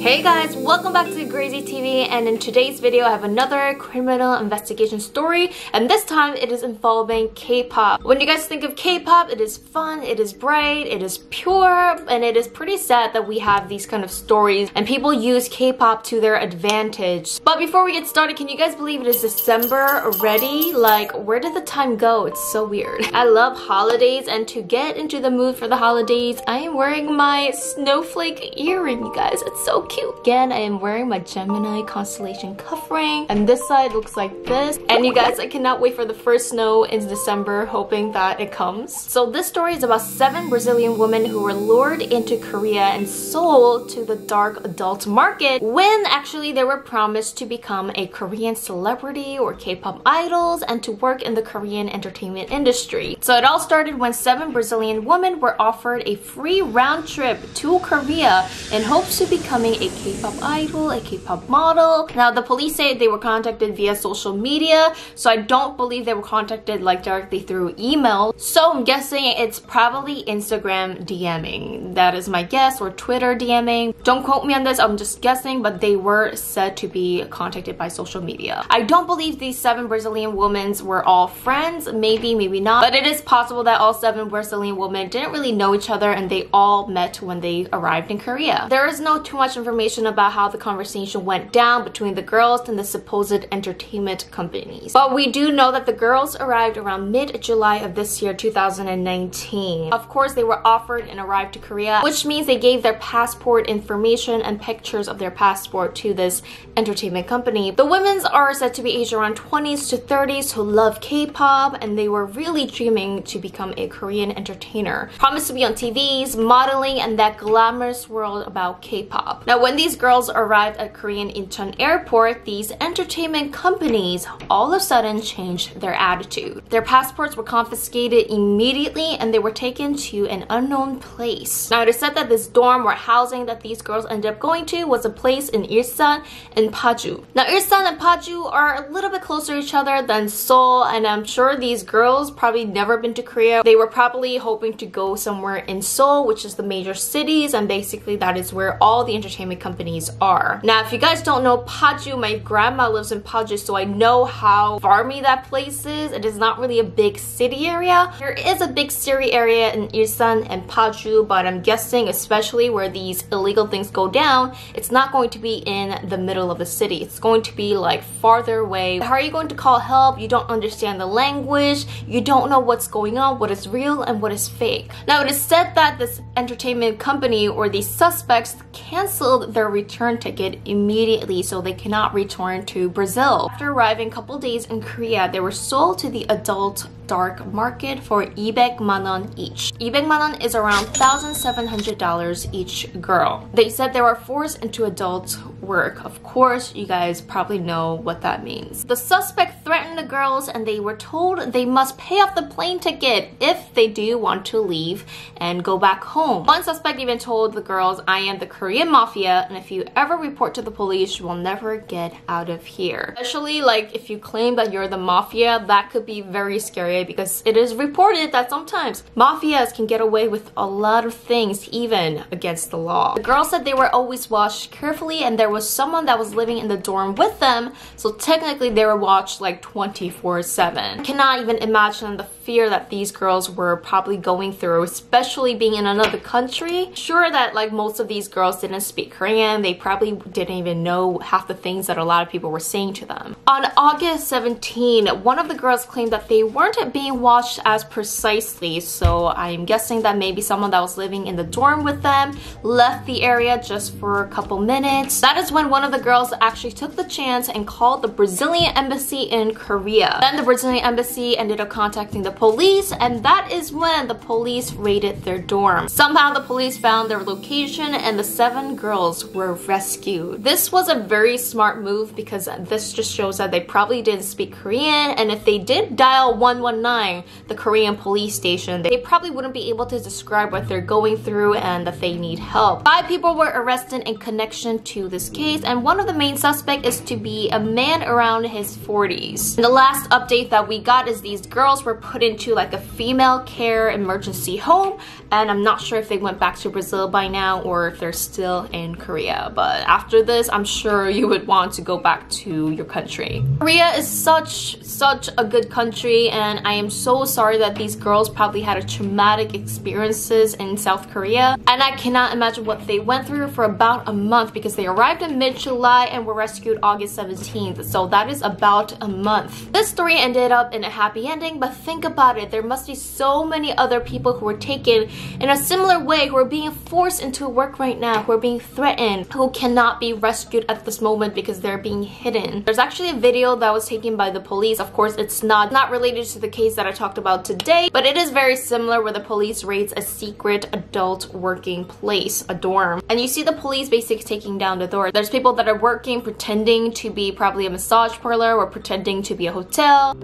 Hey guys, welcome back to GRAZY TV, and in today's video I have another criminal investigation story, and this time it is involving K-pop. When you guys think of K-pop, it is fun, it is bright, it is pure, and it is pretty sad that we have these kind of stories and people use K-pop to their advantage. But before we get started, can you guys believe it is December already? Like, where did the time go? It's so weird. I love holidays, and to get into the mood for the holidays, I am wearing my snowflake earring, you guys. It's so cute. Again, I am wearing my Gemini constellation cuff ring, and this side looks like this. And you guys, I cannot wait for the first snow in December, hoping that it comes. So this story is about 7 Brazilian women who were lured into Korea and sold to the dark adult market when actually they were promised to become a Korean celebrity or K-pop idols and to work in the Korean entertainment industry. So it all started when 7 Brazilian women were offered a free round trip to Korea in hopes of becoming a K-pop idol, a K-pop model. Now the police say they were contacted via social media, so I don't believe they were contacted like directly through email. So I'm guessing it's probably Instagram DMing. That is my guess, or Twitter DMing. Don't quote me on this, I'm just guessing, but they were said to be contacted by social media. I don't believe these 7 Brazilian women were all friends, maybe, maybe not, but it is possible that all 7 Brazilian women didn't really know each other and they all met when they arrived in Korea. There is no too much information about how the conversation went down between the girls and the supposed entertainment companies. But we do know that the girls arrived around mid-July of this year, 2019. Of course, they were offered and arrived to Korea, which means they gave their passport information and pictures of their passport to this entertainment company. The women are said to be aged around 20s to 30s who love K-pop, and they were really dreaming to become a Korean entertainer. Promised to be on TVs, modeling, and that glamorous world about K-pop. Now, when these girls arrived at Korean Incheon Airport, these entertainment companies all of a sudden changed their attitude. Their passports were confiscated immediately and they were taken to an unknown place. Now, it is said that this dorm or housing that these girls ended up going to was a place in Ilsan and Paju. Now, Ilsan and Paju are a little bit closer to each other than Seoul, and I'm sure these girls probably never been to Korea. They were probably hoping to go somewhere in Seoul, which is the major cities, and basically that is where all the entertainment companies are. Now, if you guys don't know Paju, my grandma lives in Paju, so I know how farmy that place is. It is not really a big city area. There is a big city area in Ilsan and Paju, but I'm guessing, especially where these illegal things go down, it's not going to be in the middle of the city. It's going to be like farther away. How are you going to call help? You don't understand the language. You don't know what's going on, what is real and what is fake. Now, it is said that this entertainment company or these suspects canceled their return ticket immediately, so they cannot return to Brazil. After arriving a couple days in Korea, they were sold to the adult dark market for 200만 won each. 200만 won is around $1,700 each girl. They said they were forced into adult work. Of course, you guys probably know what that means. The suspect threatened the girls and they were told they must pay off the plane ticket if they do want to leave and go back home. One suspect even told the girls, "I am the Korean mafia, and if you ever report to the police, you will never get out of here." Especially like if you claim that you're the mafia, that could be very scary because it is reported that sometimes mafias can get away with a lot of things, even against the law. The girls said they were always watched carefully and there was someone that was living in the dorm with them, so technically they were watched like 24/7. I cannot even imagine the fear that these girls were probably going through, especially being in another country. Sure that like most of these girls didn't speak Korean, they probably didn't even know half the things that a lot of people were saying to them. On August 17, one of the girls claimed that they weren't being watched as precisely, so I'm guessing that maybe someone that was living in the dorm with them left the area just for a couple minutes. That is when one of the girls actually took the chance and called the Brazilian embassy in Korea. Then the Brazilian embassy ended up contacting the police, and that is when the police raided their dorm. Somehow the police found their location and the 7 girls were rescued. This was a very smart move because this just shows that they probably didn't speak Korean, and if they did dial 119, the Korean police station, they probably wouldn't be able to describe what they're going through and that they need help. 5 people were arrested in connection to this case, and one of the main suspects is to be a man around his 40s. And the last update that we got is these girls were put into like a female care emergency home, and I'm not sure if they went back to Brazil by now or if they're still in in Korea, but after this, I'm sure you would want to go back to your country. Korea is such a good country, and I am so sorry that these girls probably had a traumatic experiences in South Korea, and I cannot imagine what they went through for about a month, because they arrived in mid-July and were rescued August 17th, so that is about a month. This story ended up in a happy ending, but think about it, there must be so many other people who were taken in a similar way, who are being forced into work right now, who are being threatened, who cannot be rescued at this moment because they're being hidden. There's actually a video that was taken by the police. Of course, it's not related to the case that I talked about today, but it is very similar, where the police raids a secret adult working place, a dorm. And you see the police basically taking down the door. There's people that are working, pretending to be probably a massage parlor or pretending to be a hotel.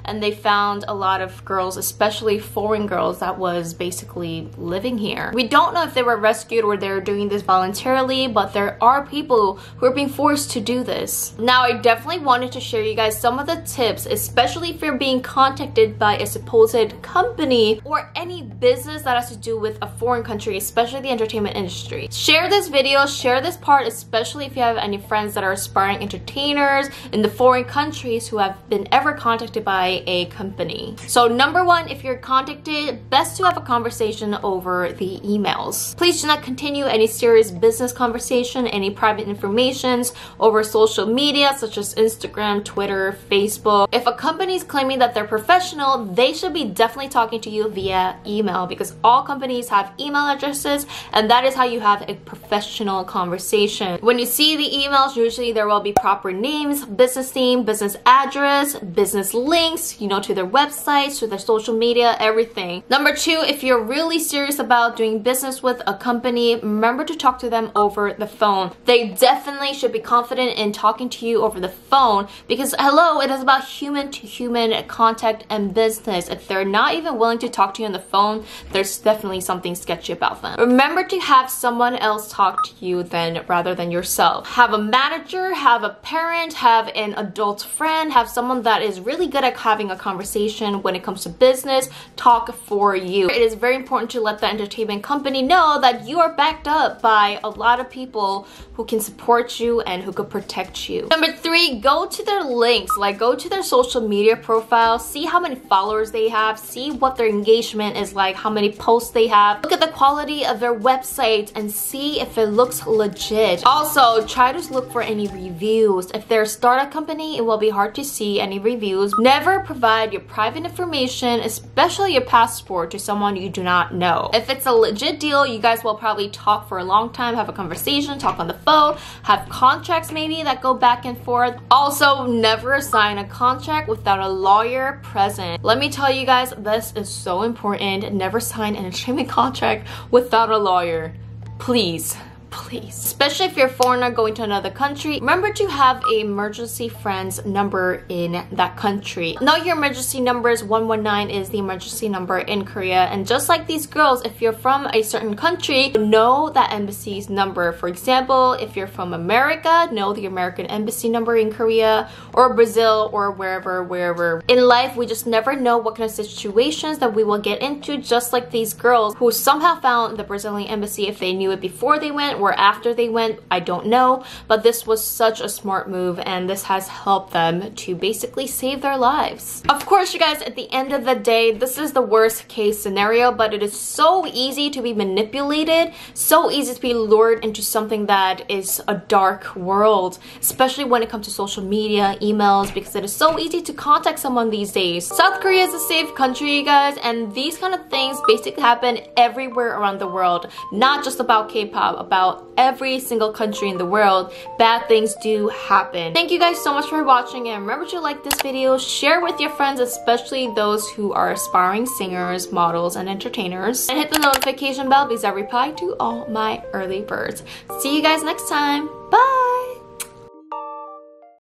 And they found a lot of girls, especially foreign girls, that was basically living here. We don't know if they were rescued or they're doing this voluntarily, but there are people who are being forced to do this. Now, I definitely wanted to share you guys some of the tips, especially if you're being contacted by a supposed company or any business that has to do with a foreign country, especially the entertainment industry. Share this video, share this part, especially if you have any friends that are aspiring entertainers in the foreign countries who have been ever contacted by a company. So number one, if you're contacted, best to have a conversation over the emails. Please do not continue any serious business conversation, any private informations over social media such as Instagram, Twitter, Facebook. If a company is claiming that they're professional, they should be definitely talking to you via email, because all companies have email addresses, and that is how you have a professional conversation. When you see the emails, usually there will be proper names, business name, business address, business links, you know, to their websites, to their social media, everything. Number two, if you're really serious about doing business with a company, remember to talk to them over the phone. They definitely should be confident in talking to you over the phone, because hello, it is about human to human contact and business. If they're not even willing to talk to you on the phone, there's definitely something sketchy about them. Remember to have someone else talk to you rather than yourself. Have a manager, have a parent, have an adult friend, have someone that is really good at having a conversation when it comes to business, talk for you. It is very important to let the entertainment company know that you are backed up by a lot of people who can support you and who could protect you. Number three, go to their links, like go to their social media profile, see how many followers they have, see what their engagement is like, how many posts they have, look at the quality of their website and see if it looks legit. Also, try to look for any reviews. If they're a startup company, it will be hard to see any reviews. Never provide your private information, especially your passport, to someone you do not know. If it's a legit deal, you guys will probably talk for a long time, have a conversation, talk on the phone, have contracts maybe that go back and forth. Also, never sign a contract without a lawyer present. Let me tell you guys, this is so important. Never sign an entertainment contract without a lawyer. Please. Please. Especially if you're a foreigner going to another country, remember to have an emergency friends number in that country. Know your emergency numbers. 119 is the emergency number in Korea. And just like these girls, if you're from a certain country, know that embassy's number. For example, if you're from America, know the American embassy number in Korea, or Brazil, or wherever. In life, we just never know what kind of situations that we will get into, just like these girls who somehow found the Brazilian embassy. If they knew it before they went or after they went, I don't know, but this was such a smart move, and this has helped them to basically save their lives. Of course, you guys, at the end of the day, this is the worst case scenario, but it is so easy to be manipulated, so easy to be lured into something that is a dark world, especially when it comes to social media, emails, because it is so easy to contact someone these days. South Korea is a safe country, you guys, and these kind of things basically happen everywhere around the world, not just about K-pop, about throughout every single country in the world, bad things do happen. Thank you guys so much for watching, and remember to like this video, share with your friends, especially those who are aspiring singers, models, and entertainers, and hit the notification bell because I reply to all my early birds. See you guys next time. Bye!